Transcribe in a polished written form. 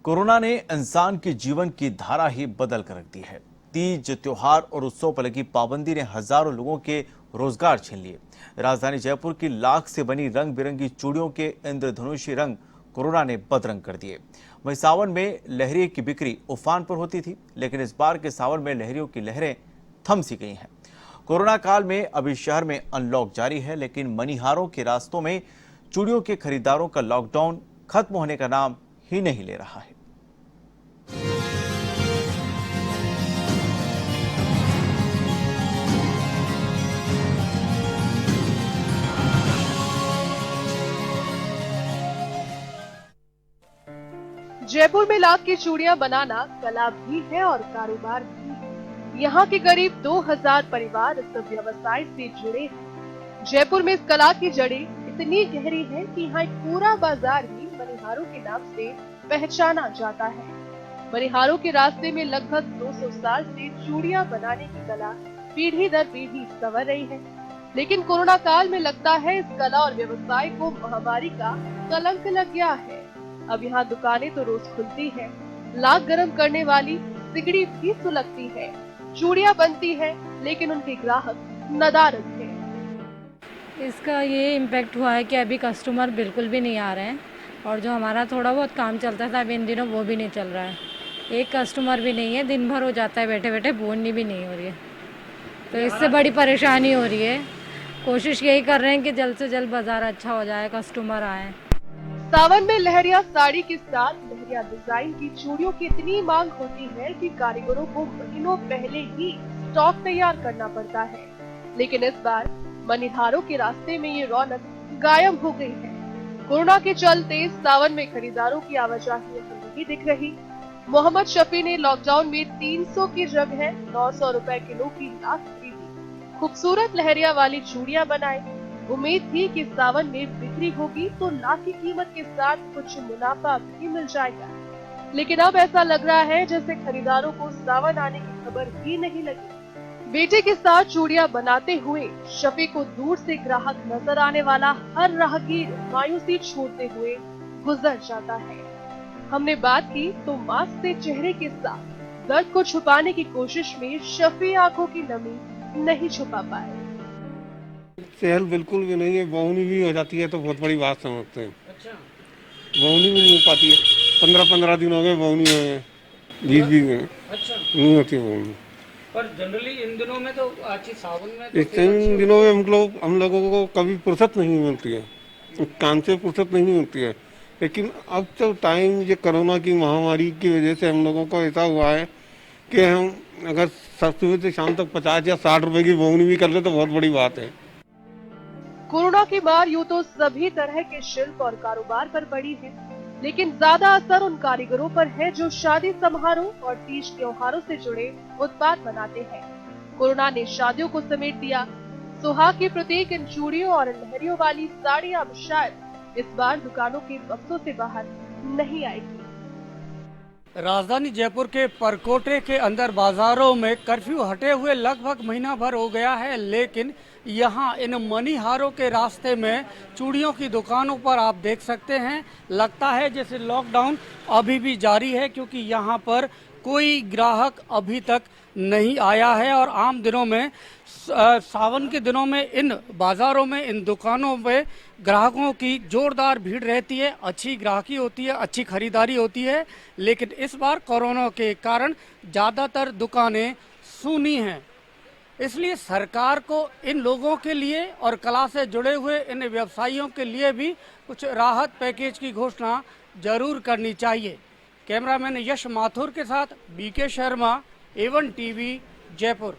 Corona ने इंसान के जीवन की धारा ही बदल कर रख दी है। तीज, त्योहार और उत्सव पर लगी पाबंदी ने हजारों लोगों के रोजगार छीन लिए। राजधानी जयपुर की लाख से बनी रंग बिरंगी चूड़ियों के इंद्रधनुषी रंग कोरोना ने बदरंग कर दिए। वहीं सावन में लहरिये की बिक्री उफान पर होती थी, लेकिन इस बार के सावन में लहरियों की लहरें थम सी गई हैं। कोरोना काल में अभी शहर में अनलॉक जारी है, लेकिन मनीहारों के रास्तों में चूड़ियों के खरीदारों का लॉकडाउन खत्म होने का नाम ही नहीं ले रहा है। जयपुर में लाख की चूड़ियां बनाना कला भी है और कारोबार भी है। यहाँ के करीब 2000 परिवार इस व्यवसाय से जुड़े हैं। जयपुर में इस कला की जड़ें इतनी गहरी हैं कि यहाँ एक पूरा बाजार ही मनीहारों के नाम से पहचाना जाता है। मनीहारों के रास्ते में लगभग 200 साल से चूड़ियां बनाने की कला पीढ़ी दर पीढ़ी संवर रही है, लेकिन कोरोना काल में लगता है इस कला और व्यवसाय को महामारी का कलंक लग गया है। अब यहाँ दुकानें तो रोज खुलती है, लाख गर्म करने वाली सिगड़ी भी सुलगती है, चूड़ियां बनती है, लेकिन उनके ग्राहक नदारद हैं। इसका ये इम्पैक्ट हुआ है कि अभी कस्टमर बिल्कुल भी नहीं आ रहे हैं और जो हमारा थोड़ा बहुत काम चलता था अभी इन दिनों वो भी नहीं चल रहा है। एक कस्टमर भी नहीं है, दिन भर हो जाता है बैठे बैठे, बोलनी भी नहीं हो रही है, तो इससे बड़ी परेशानी हो रही है। कोशिश यही कर रहे हैं कि जल्द से जल्द बाजार अच्छा हो जाए, कस्टमर आए। सावन में लहरिया साड़ी के साथ लहरिया डिजाइन की चूड़ियों की इतनी मांग होती है कि कारीगरों को महीनों पहले ही स्टॉक तैयार करना पड़ता है, लेकिन इस बार मनीहारों के रास्ते में ये रौनक गायब हो गई है। कोरोना के चलते सावन में खरीदारों की आवाजाही नहीं दिख रही। मोहम्मद शफी ने लॉकडाउन में 300 की जगह 900 रुपए किलो की लाख खरीदी, खूबसूरत लहरिया वाली चूड़ियां बनाई। उम्मीद थी कि सावन में बिक्री होगी तो लाख की कीमत के साथ कुछ मुनाफा भी मिल जाएगा, लेकिन अब ऐसा लग रहा है जैसे खरीदारों को सावन आने की खबर ही नहीं लगी। बेटे के साथ चूड़ियां बनाते हुए शफी को दूर से ग्राहक नजर आने वाला हर राहगीर मायूसी छोड़ते हुए गुजर जाता है। हमने बात की तो मास्क से चेहरे के साथ दर्द को छुपाने की कोशिश में शफी आंखों की नमी नहीं छुपा पाए। सेहल बिल्कुल भी नहीं है, बहुनी भी हो जाती है तो बहुत बड़ी बात समझते हैं। अच्छा। बहुनी भी नहीं हो पाती है, 15-15 दिन हो गए बहुनी हुए, 20 भी हुए। अच्छा। नहीं होती बहुनी। पर जनरली इन दिनों में तो आज सावन में तो इन दिनों में हम लोगों को कभी फुर्सत नहीं मिलती है, काम से फुर्सत नहीं मिलती है। लेकिन अब तो टाइम ये कोरोना की महामारी की वजह से हम लोगों को ऐसा हुआ है कि हम अगर सुबह से शाम तक 50 या 60 रुपए की बहुनी भी कर ले तो बहुत बड़ी बात है। कोरोना की मार यूं तो सभी तरह के शिल्प और कारोबार पर पड़ी है, लेकिन ज्यादा असर उन कारीगरों पर है जो शादी समारोह और तीज त्योहारों से जुड़े उत्पाद बनाते हैं। कोरोना ने शादियों को समेट दिया। सुहाग के प्रतीक इन चूड़ियों और लहरियों वाली साड़ियां अब शायद इस बार दुकानों के बक्सों से बाहर नहीं आएगी। राजधानी जयपुर के परकोटे के अंदर बाजारों में कर्फ्यू हटे हुए लगभग महीना भर हो गया है, लेकिन यहाँ इन मनीहारों के रास्ते में चूड़ियों की दुकानों पर आप देख सकते हैं, लगता है जैसे लॉकडाउन अभी भी जारी है, क्योंकि यहाँ पर कोई ग्राहक अभी तक नहीं आया है। और आम दिनों में सावन के दिनों में इन बाज़ारों में, इन दुकानों में ग्राहकों की जोरदार भीड़ रहती है, अच्छी ग्राहकी होती है, अच्छी खरीदारी होती है। लेकिन इस बार कोरोना के कारण ज़्यादातर दुकानें सूनी हैं, इसलिए सरकार को इन लोगों के लिए और कला से जुड़े हुए इन व्यवसायियों के लिए भी कुछ राहत पैकेज की घोषणा जरूर करनी चाहिए। कैमरामैन यश माथुर के साथ BK Sharma, A1 TV, Jaipur.